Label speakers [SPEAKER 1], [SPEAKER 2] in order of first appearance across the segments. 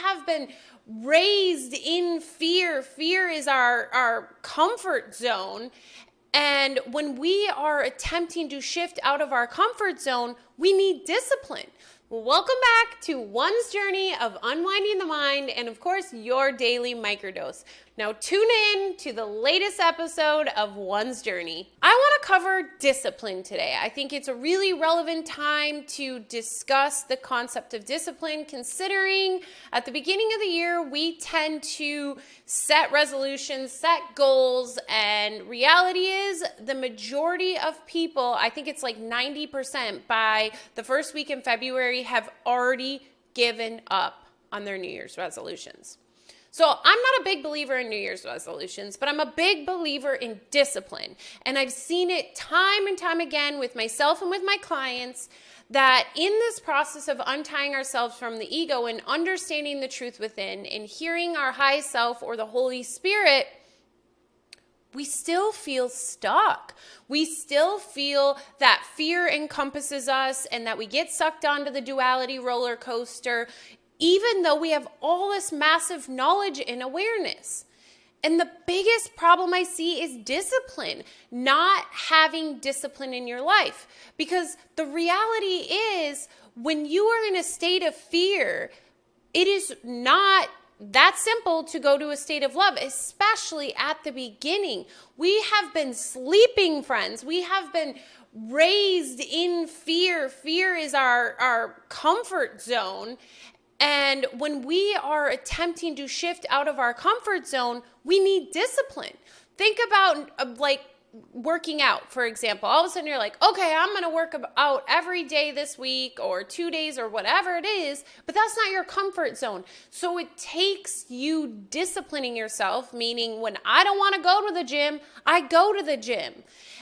[SPEAKER 1] have been raised in fear. Fear is our comfort zone. And when we are attempting to shift out of our comfort zone, we need discipline. Well, welcome back to One's journey of unwinding the mind and, of course, your daily microdose. Now, tune in to the latest episode of One's journey. I want to cover discipline today. I think it's a really relevant time to discuss the concept of discipline, considering at the beginning of the year, we tend to set resolutions, set goals, and reality is the majority of people, I think it's like 90% by the first week in February, have already given up on their New Year's resolutions. So I'm not a big believer in New Year's resolutions, but I'm a big believer in discipline. And I've seen it time and time again with myself and with my clients that in this process of untying ourselves from the ego and understanding the truth within and hearing our high self or the Holy Spirit, we still feel stuck. We still feel that fear encompasses us and that we get sucked onto the duality roller coaster, even though we have all this massive knowledge and awareness. And the biggest problem I see is discipline, not having discipline in your life. Because the reality is, when you are in a state of fear, it is not that simple to go to a state of love, especially at the beginning. We have been sleeping, friends. We have been raised in fear. Fear is our comfort zone. And when we are attempting to shift out of our comfort zone, we need discipline. Think about like working out, for example. All of a sudden you're like, okay, I'm going to work out every day this week or 2 days or whatever it is, but that's not your comfort zone. So it takes you disciplining yourself, meaning when I don't want to go to the gym, I go to the gym.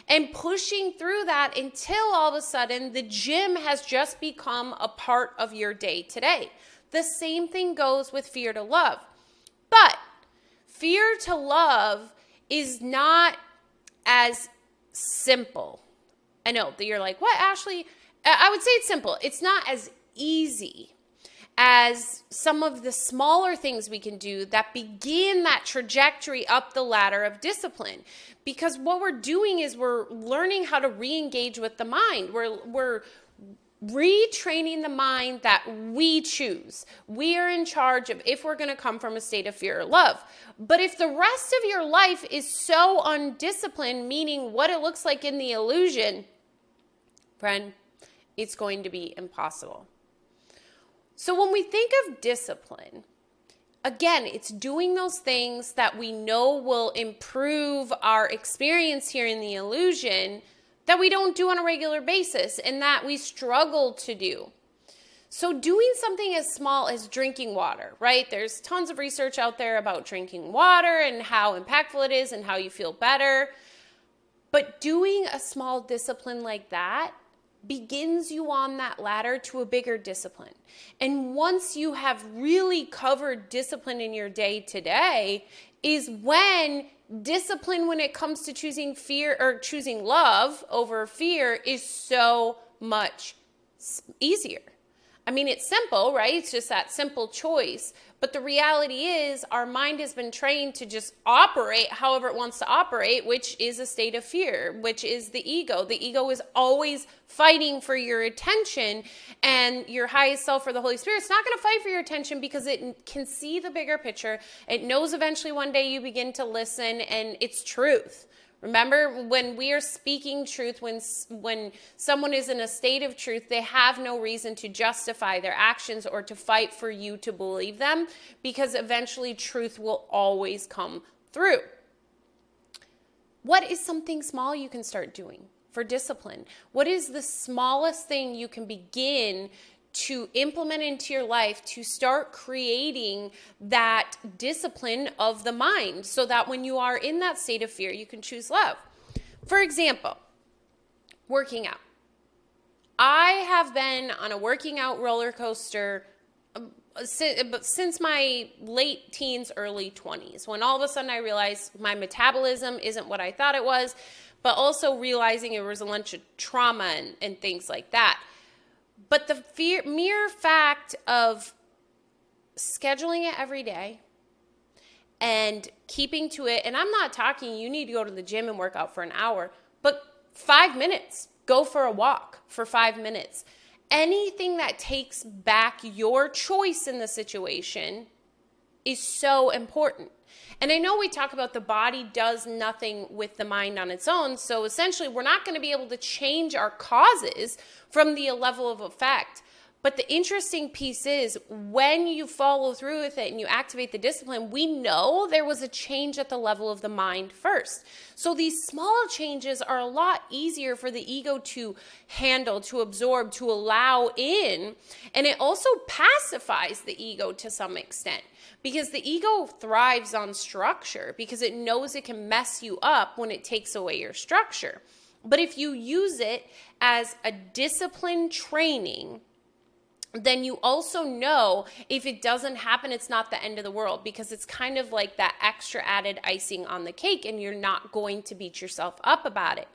[SPEAKER 1] And pushing through that until all of a sudden the gym has just become a part of your day today. The same thing goes with fear to love. But fear to love is not as simple. I know that you're like, what, Ashley? I would say it's simple. It's not as easy as some of the smaller things we can do that begin that trajectory up the ladder of discipline. Because what we're doing is we're learning how to re-engage with the mind. We're retraining the mind that we choose. We are in charge of if we're going to come from a state of fear or love. But if the rest of your life is so undisciplined, meaning what it looks like in the illusion, friend, it's going to be impossible. So when we think of discipline, again, it's doing those things that we know will improve our experience here in the illusion that we don't do on a regular basis and that we struggle to do. So doing something as small as drinking water, right? There's tons of research out there about drinking water and how impactful it is and how you feel better. But doing a small discipline like that begins you on that ladder to a bigger discipline. And once you have really covered discipline in your day to day is when discipline when it comes to choosing fear or choosing love over fear is so much easier. I mean, it's simple, right? It's just that simple choice. But the reality is our mind has been trained to just operate however it wants to operate, which is a state of fear, which is the ego. The ego is always fighting for your attention, and your highest self or the Holy Spirit is not going to fight for your attention because it can see the bigger picture. It knows eventually one day you begin to listen, and it's truth. Remember, when we are speaking truth, when someone is in a state of truth, they have no reason to justify their actions or to fight for you to believe them, because eventually truth will always come through. What is something small you can start doing for discipline? What is the smallest thing you can begin to implement into your life to start creating that discipline of the mind so that when you are in that state of fear, you can choose love? For example, working out. I have been on a working out roller coaster since my late teens, early 20s, when all of a sudden I realized my metabolism isn't what I thought it was, but also realizing it was a bunch of trauma and things like that. But the mere fact of scheduling it every day and keeping to it. And I'm not talking you need to go to the gym and work out for an hour, but 5 minutes, go for a walk for 5 minutes. Anything that takes back your choice in the situation is so important. And I know we talk about the body does nothing with the mind on its own. So essentially, we're not going to be able to change our causes from the level of effect. But the interesting piece is when you follow through with it and you activate the discipline, we know there was a change at the level of the mind first. So these small changes are a lot easier for the ego to handle, to absorb, to allow in. And it also pacifies the ego to some extent because the ego thrives on structure because it knows it can mess you up when it takes away your structure. But if you use it as a discipline training, then you also know if it doesn't happen, it's not the end of the world because it's kind of like that extra added icing on the cake and you're not going to beat yourself up about it.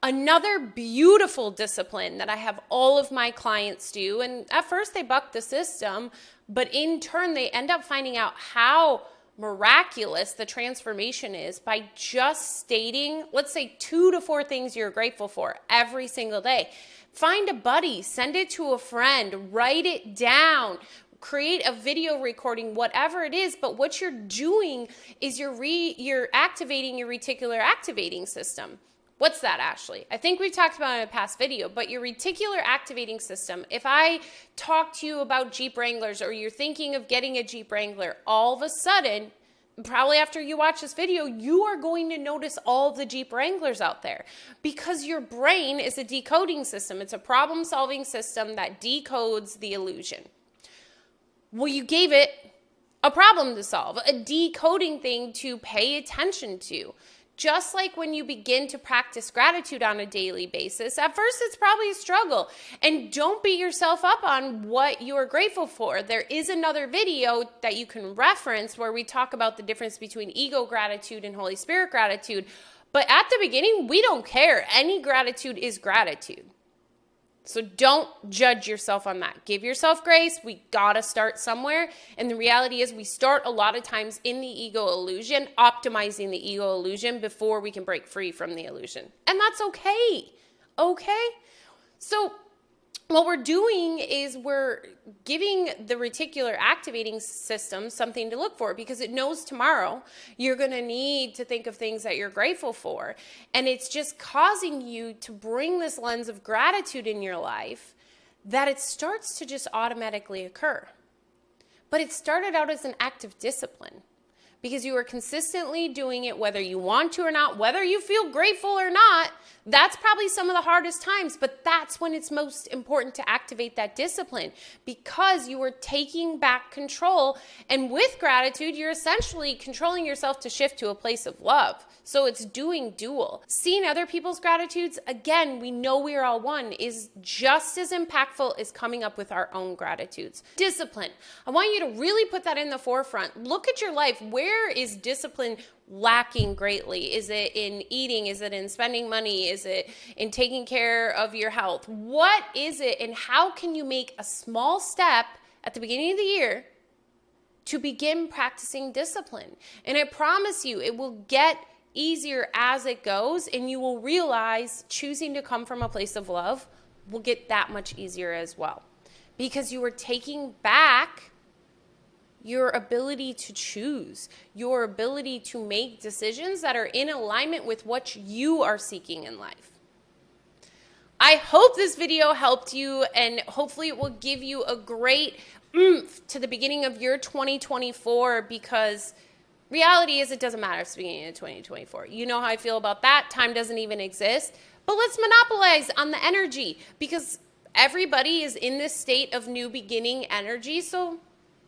[SPEAKER 1] Another beautiful discipline that I have all of my clients do, and at first they buck the system, but in turn they end up finding out how miraculous the transformation is by just stating, let's say 2 to 4 things you're grateful for every single day. Find a buddy, send it to a friend, write it down, create a video recording, whatever it is. But what you're doing is you're activating your reticular activating system. What's that, Ashley? I think we've talked about it in a past video, but your reticular activating system, if I talk to you about Jeep Wranglers or you're thinking of getting a Jeep Wrangler, all of a sudden, probably after you watch this video, you are going to notice all of the Jeep Wranglers out there because your brain is a decoding system. It's a problem-solving system that decodes the illusion. Well, you gave it a problem to solve, a decoding thing to pay attention to. Just like when you begin to practice gratitude on a daily basis, at first it's probably a struggle. And don't beat yourself up on what you are grateful for. There is another video that you can reference where we talk about the difference between ego gratitude and Holy Spirit gratitude. But at the beginning, we don't care. Any gratitude is gratitude. So don't judge yourself on that. Give yourself grace. We gotta start somewhere. And the reality is we start a lot of times in the ego illusion, optimizing the ego illusion before we can break free from the illusion. And that's okay. Okay? So what we're doing is we're giving the reticular activating system something to look for because it knows tomorrow you're going to need to think of things that you're grateful for. And it's just causing you to bring this lens of gratitude in your life that it starts to just automatically occur. But it started out as an act of discipline because you are consistently doing it whether you want to or not, whether you feel grateful or not. That's probably some of the hardest times, but that's when it's most important to activate that discipline because you are taking back control. And with gratitude, you're essentially controlling yourself to shift to a place of love. So it's doing dual. Seeing other people's gratitudes, again, we know we are all one, is just as impactful as coming up with our own gratitudes. Discipline. I want you to really put that in the forefront. Look at your life. Where is discipline lacking greatly? Is it in eating? Is it in spending money? Is it in taking care of your health? What is it, and how can you make a small step at the beginning of the year to begin practicing discipline? And I promise you, it will get easier as it goes, and you will realize choosing to come from a place of love will get that much easier as well because you are taking back your ability to choose, your ability to make decisions that are in alignment with what you are seeking in life. I hope this video helped you, and hopefully it will give you a great oomph to the beginning of your 2024 because reality is it doesn't matter if it's the beginning of 2024. You know how I feel about that. Time doesn't even exist. But let's monopolize on the energy because everybody is in this state of new beginning energy. So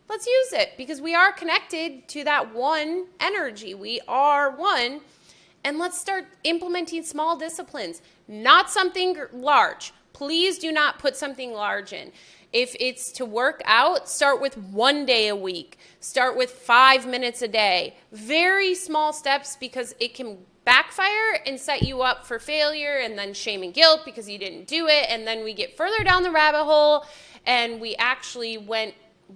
[SPEAKER 1] let's use it because we are connected to that one energy. We are one. And let's start implementing small disciplines, not something large. Please do not put something large in. If it's to work out, start with 1 day a week. Start with 5 minutes a day. Very small steps because it can backfire and set you up for failure and then shame and guilt because you didn't do it. And then we get further down the rabbit hole and we actually went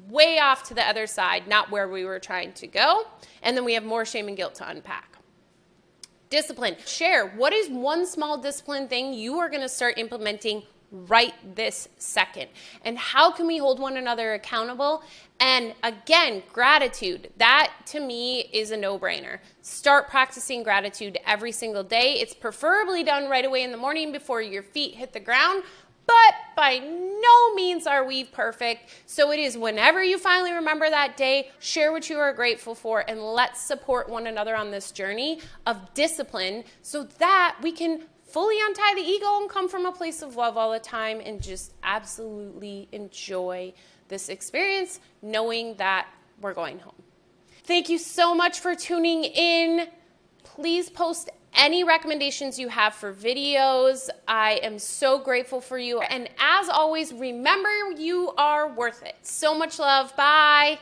[SPEAKER 1] way off to the other side, not where we were trying to go. And then we have more shame and guilt to unpack. Discipline. Share. What is one small discipline thing you are going to start implementing right this second? And how can we hold one another accountable? And again, gratitude. That to me is a no-brainer. Start practicing gratitude every single day. It's preferably done right away in the morning before your feet hit the ground, but by no means are we perfect. So it is whenever you finally remember that day, share what you are grateful for, and let's support one another on this journey of discipline so that we can fully untie the ego and come from a place of love all the time and just absolutely enjoy this experience, knowing that we're going home. Thank you so much for tuning in. Please post any recommendations you have for videos. I am so grateful for you. And as always, remember you are worth it. So much love. Bye.